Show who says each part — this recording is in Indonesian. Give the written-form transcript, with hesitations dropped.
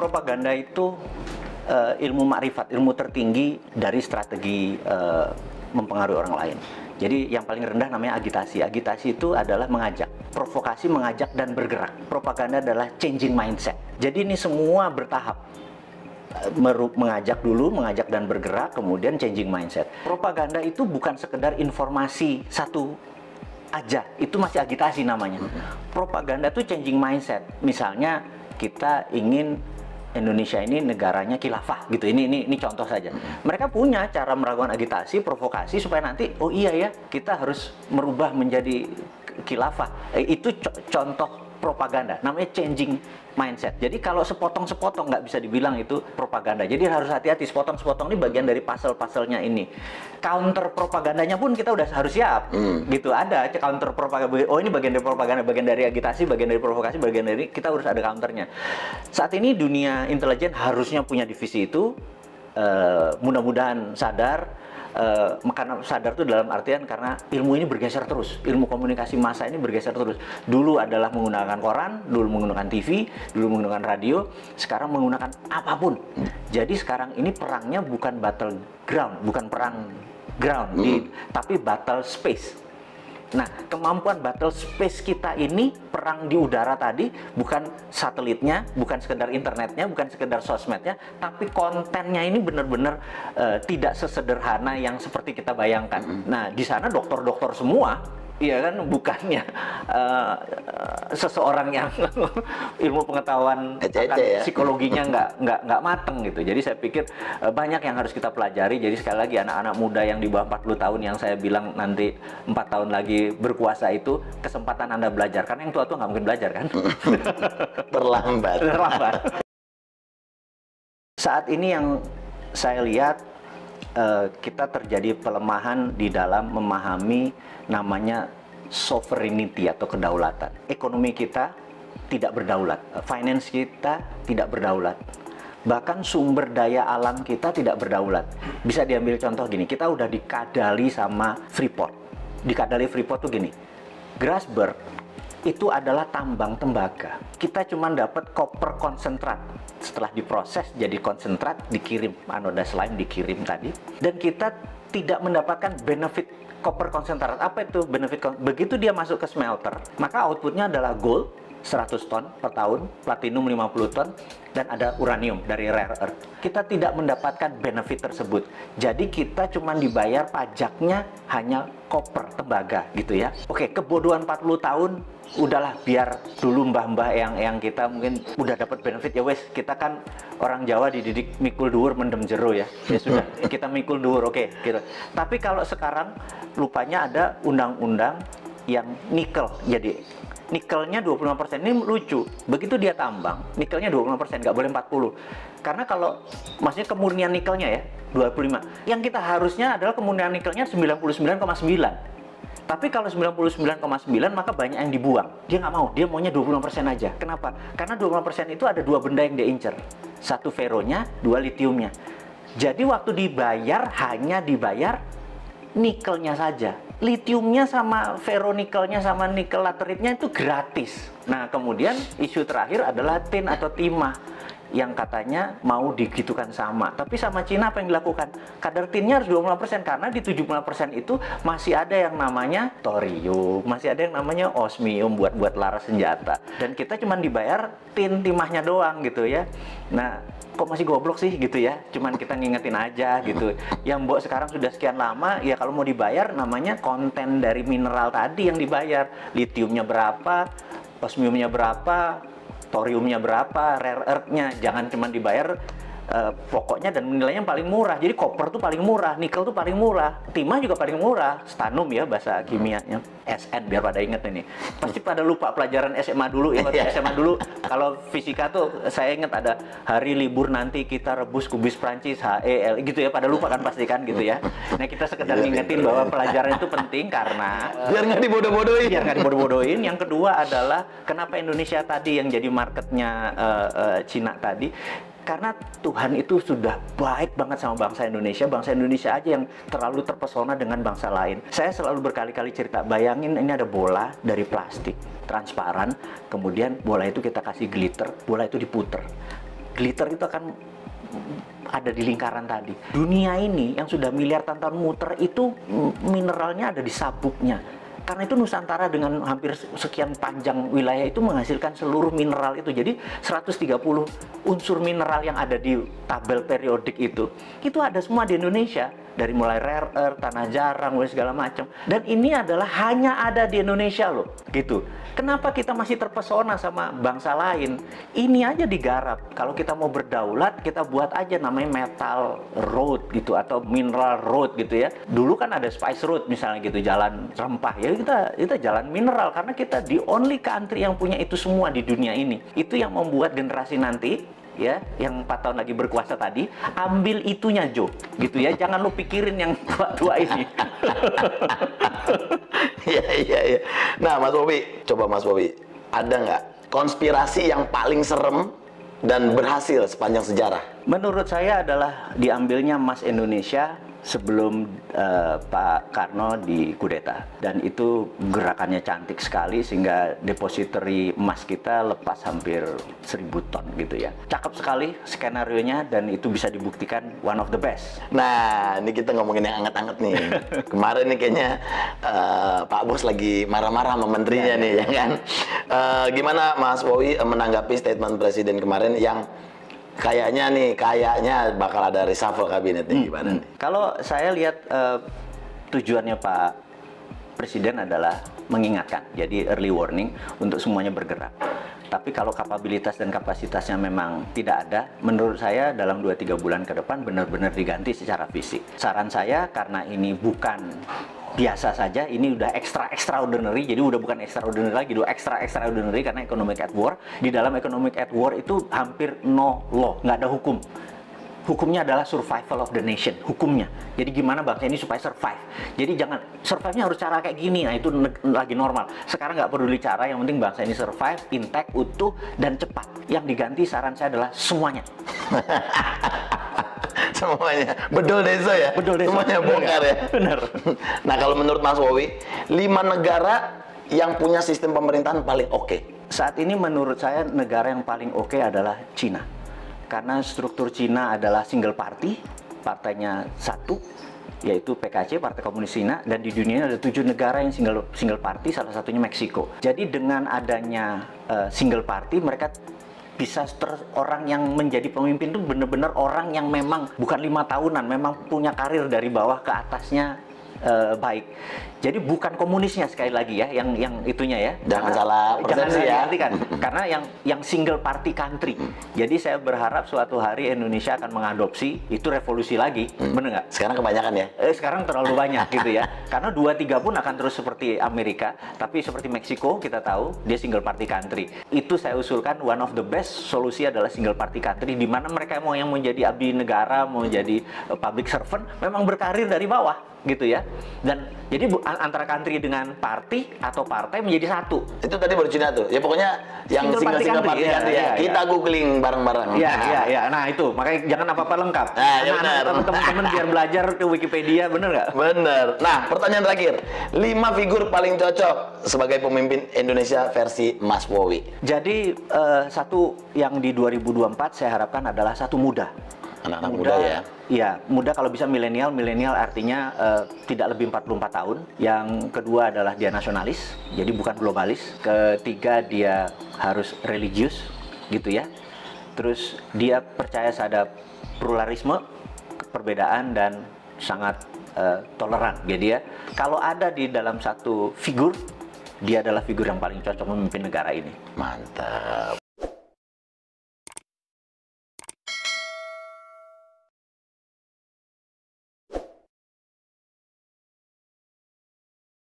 Speaker 1: propaganda itu ilmu makrifat, ilmu tertinggi dari strategi mempengaruhi orang lain. Jadi yang paling rendah namanya agitasi. Agitasi itu adalah mengajak, provokasi mengajak dan bergerak. Propaganda adalah changing mindset. Jadi ini semua bertahap. Mengajak dulu, mengajak dan bergerak, kemudian changing mindset. Propaganda itu bukan sekedar informasi satu aja, itu masih agitasi namanya. Propaganda itu changing mindset. Misalnya kita ingin Indonesia ini negaranya khilafah gitu. Ini contoh saja. Mereka punya cara melakukan agitasi, provokasi supaya nanti oh iya ya, kita harus merubah menjadi khilafah. Itu contoh propaganda. Namanya changing mindset. Jadi kalau sepotong-sepotong nggak bisa dibilang itu propaganda. Jadi harus hati-hati, sepotong-sepotong ini bagian dari puzzle-puzzlenya ini. Counter propagandanya pun kita udah harus siap. Gitu, ada counter propaganda. Oh ini bagian dari propaganda, bagian dari agitasi, bagian dari provokasi, bagian dari kita harus ada counternya. Saat ini dunia intelijen harusnya punya divisi itu. Mudah-mudahan sadar. Karena sadar itu dalam artian karena ilmu ini bergeser terus, ilmu komunikasi massa ini bergeser terus. Dulu adalah menggunakan koran, dulu menggunakan TV, dulu menggunakan radio, sekarang menggunakan apapun. Jadi sekarang ini perangnya bukan battle ground, bukan perang ground, tapi battle space. Nah, kemampuan battle space kita ini, perang di udara tadi, bukan satelitnya, bukan sekedar internetnya, bukan sekedar sosmednya, tapi kontennya ini benar-benar tidak sesederhana yang seperti kita bayangkan. Nah, di sana dokter-dokter semua, iya kan, bukannya seseorang yang ilmu pengetahuan akan psikologinya nggak mateng gitu. Jadi saya pikir banyak yang harus kita pelajari. Jadi sekali lagi anak-anak muda yang di bawah 40 tahun yang saya bilang nanti 4 tahun lagi berkuasa itu kesempatan Anda belajar. Karena yang tua-tua nggak mungkin belajar kan?
Speaker 2: Terlambat.
Speaker 1: Saat ini yang saya lihat kita terjadi pelemahan di dalam memahami namanya sovereignty atau kedaulatan. Ekonomi kita tidak berdaulat, finance kita tidak berdaulat, bahkan sumber daya alam kita tidak berdaulat. Bisa diambil contoh gini, kita udah dikadali sama Freeport. Dikadali Freeport tuh gini, Grasberg itu adalah tambang tembaga. Kita cuma dapat koper konsentrat. Setelah diproses jadi konsentrat, dikirim anoda slime, dikirim tadi, dan kita tidak mendapatkan benefit koper konsentrat. Apa itu benefit? Begitu dia masuk ke smelter, maka outputnya adalah gold 100 ton per tahun, platinum 50 ton, dan ada uranium dari rare earth. Kita tidak mendapatkan benefit tersebut. Jadi kita cuma dibayar pajaknya hanya koper tembaga gitu ya. Oke, kebodohan 40 tahun udahlah, biar dulu mbah-mbah yang kita mungkin udah dapat benefit ya wes, kita kan orang Jawa dididik mikul dhuwur mendem jero ya. Ya sudah, kita mikul dhuwur, oke gitu. Tapi kalau sekarang lupanya ada undang-undang yang nikel. Jadi nikelnya 25%, ini lucu. Begitu dia tambang, nikelnya 25%, nggak boleh 40. Karena kalau maksudnya kemurnian nikelnya ya 25. Yang kita harusnya adalah kemurnian nikelnya 99,9. Tapi kalau 99,9 maka banyak yang dibuang. Dia nggak mau, dia maunya 20% aja. Kenapa? Karena 20% itu ada dua benda yang dia incer. Satu feronya, dua litiumnya. Jadi waktu dibayar, hanya dibayar nikelnya saja. Litiumnya sama feronikelnya sama nikel lateritnya itu gratis. Nah, kemudian isu terakhir adalah tin atau timah yang katanya mau digitukan sama. Tapi sama Cina apa yang dilakukan? Kadar tinnya harus 25% karena di 70% itu masih ada yang namanya thorium, masih ada yang namanya osmium buat laras senjata. Dan kita cuma dibayar tin timahnya doang gitu ya. Nah, kok masih goblok sih gitu ya, cuman kita ngingetin aja gitu. Yang mbok sekarang sudah sekian lama, ya kalau mau dibayar namanya konten dari mineral tadi yang dibayar. Litiumnya berapa, osmiumnya berapa, thoriumnya berapa, rare earth-nya. Jangan cuma dibayar pokoknya dan nilainya paling murah. Jadi koper tuh paling murah, nikel tuh paling murah, timah juga paling murah, stannum ya bahasa kimianya, SN biar pada inget ini. Pasti pada lupa pelajaran SMA dulu ya. SMA dulu kalau fisika tuh saya inget ada hari libur nanti kita rebus kubis Prancis HEL gitu ya, pada lupa kan pasti kan gitu ya. Nah kita sekedar ngingetin bahwa pelajaran itu penting karena
Speaker 2: biar nggak dibodoh-bodohin.
Speaker 1: Biar nggak dibodoh-bodohin. Yang kedua adalah kenapa Indonesia tadi yang jadi marketnya Cina tadi. Karena Tuhan itu sudah baik banget sama bangsa Indonesia. Bangsa Indonesia aja yang terlalu terpesona dengan bangsa lain. Saya selalu berkali-kali cerita, bayangin ini ada bola dari plastik, transparan. Kemudian bola itu kita kasih glitter, bola itu diputer. glitter itu akan ada di lingkaran tadi. Dunia ini yang sudah miliar tahun muter itu mineralnya ada di sabuknya. Karena itu Nusantara dengan hampir sekian panjang wilayah itu menghasilkan seluruh mineral itu. Jadi 130 unsur mineral yang ada di tabel periodik itu ada semua di Indonesia. Dari mulai rare earth, tanah jarang, segala macam. Dan ini adalah hanya ada di Indonesia loh, gitu. Kenapa kita masih terpesona sama bangsa lain? Ini aja digarap. Kalau kita mau berdaulat, kita buat aja namanya metal road gitu atau mineral road gitu ya. Dulu kan ada spice road misalnya gitu, jalan rempah ya, kita jalan mineral karena kita the only country yang punya itu semua di dunia ini. Itu yang membuat generasi nanti ya, yang 4 tahun lagi berkuasa tadi, ambil itunya Jo, gitu ya. Jangan lu pikirin yang tua-tua ini.
Speaker 2: Iya. Nah, Mas Bobi, coba Mas Bobi, ada nggak konspirasi yang paling serem dan berhasil sepanjang sejarah?
Speaker 1: Menurut saya adalah diambilnya emas Indonesia sebelum Pak Karno dikudeta, dan itu gerakannya cantik sekali sehingga depository emas kita lepas hampir 1000 ton gitu ya. Cakep sekali skenarionya dan itu bisa dibuktikan one of the best.
Speaker 2: Nah, ini kita ngomongin yang anget-anget nih. Kemarin nih kayaknya Pak Bos lagi marah-marah sama menterinya nih, ya kan? Gimana Mas Bobi menanggapi statement Presiden kemarin yang kayaknya bakal ada reshuffle kabinet nih, gimana nih?
Speaker 1: Kalau saya lihat tujuannya Pak Presiden adalah mengingatkan, jadi early warning untuk semuanya bergerak. Tapi kalau kapabilitas dan kapasitasnya memang tidak ada, menurut saya dalam 2-3 bulan ke depan benar-benar diganti secara fisik. Saran saya, karena ini bukan biasa saja, ini udah extraordinary, jadi udah bukan extraordinary lagi, udah extraordinary karena economic at war. Di dalam economic at war itu hampir no law, nggak ada hukum. Hukumnya adalah survival of the nation, hukumnya. Jadi gimana bangsa ini supaya survive. Jadi jangan, survive-nya harus cara kayak gini, nah itu lagi normal. Sekarang nggak peduli cara, yang penting bangsa ini survive, intact, utuh, dan cepat. Yang diganti saran saya adalah semuanya.
Speaker 2: Semuanya, bedol desa ya?
Speaker 1: Bedol desa.
Speaker 2: Semuanya bongkar ya?
Speaker 1: Benar.
Speaker 2: Nah, kalau menurut Mas Bobi, 5 negara yang punya sistem pemerintahan paling oke?
Speaker 1: Saat ini menurut saya negara yang paling oke adalah Cina. Karena struktur Cina adalah single party, partainya satu, yaitu PKC, Partai Komunis Cina, dan di dunia ada 7 negara yang single party, salah satunya Meksiko. Jadi dengan adanya single party, mereka bisa orang yang menjadi pemimpin itu benar-benar orang yang memang bukan 5 tahunan, memang punya karir dari bawah ke atasnya baik. Jadi bukan komunisnya sekali lagi ya, yang itunya ya.
Speaker 2: Jangan salah persepsi ya.
Speaker 1: Karena yang single party country. Jadi saya berharap suatu hari Indonesia akan mengadopsi itu, revolusi lagi, bener nggak?
Speaker 2: Sekarang kebanyakan ya?
Speaker 1: Sekarang terlalu banyak gitu ya. Karena 2-3 pun akan terus seperti Amerika, tapi seperti Meksiko kita tahu dia single party country. Itu saya usulkan one of the best solusi adalah single party country, di mana mereka mau yang menjadi abdi negara, mau jadi public servant, memang berkarir dari bawah gitu ya. Dan jadi antara country dengan party atau partai menjadi satu.
Speaker 2: Itu tadi baru Cina tuh. Ya pokoknya yang single party country ya. Kita googling bareng-bareng.
Speaker 1: Iya. Nah itu, makanya jangan apa-apa lengkap.
Speaker 2: Nah, ya benar.
Speaker 1: Teman-teman biar belajar ke Wikipedia, bener nggak?
Speaker 2: Bener. Nah, pertanyaan terakhir. 5 figur paling cocok sebagai pemimpin Indonesia versi Mas Bobi.
Speaker 1: Jadi satu yang di 2024 saya harapkan adalah satu muda.
Speaker 2: Anak-anak muda ya?
Speaker 1: Iya, muda kalau bisa milenial. Milenial artinya tidak lebih 44 tahun. Yang kedua adalah dia nasionalis, jadi bukan globalis. Ketiga dia harus religius, gitu ya. Terus dia percaya terhadap pluralisme, perbedaan, dan sangat toleran. Jadi ya, kalau ada di dalam satu figur, dia adalah figur yang paling cocok memimpin negara ini.
Speaker 2: Mantap.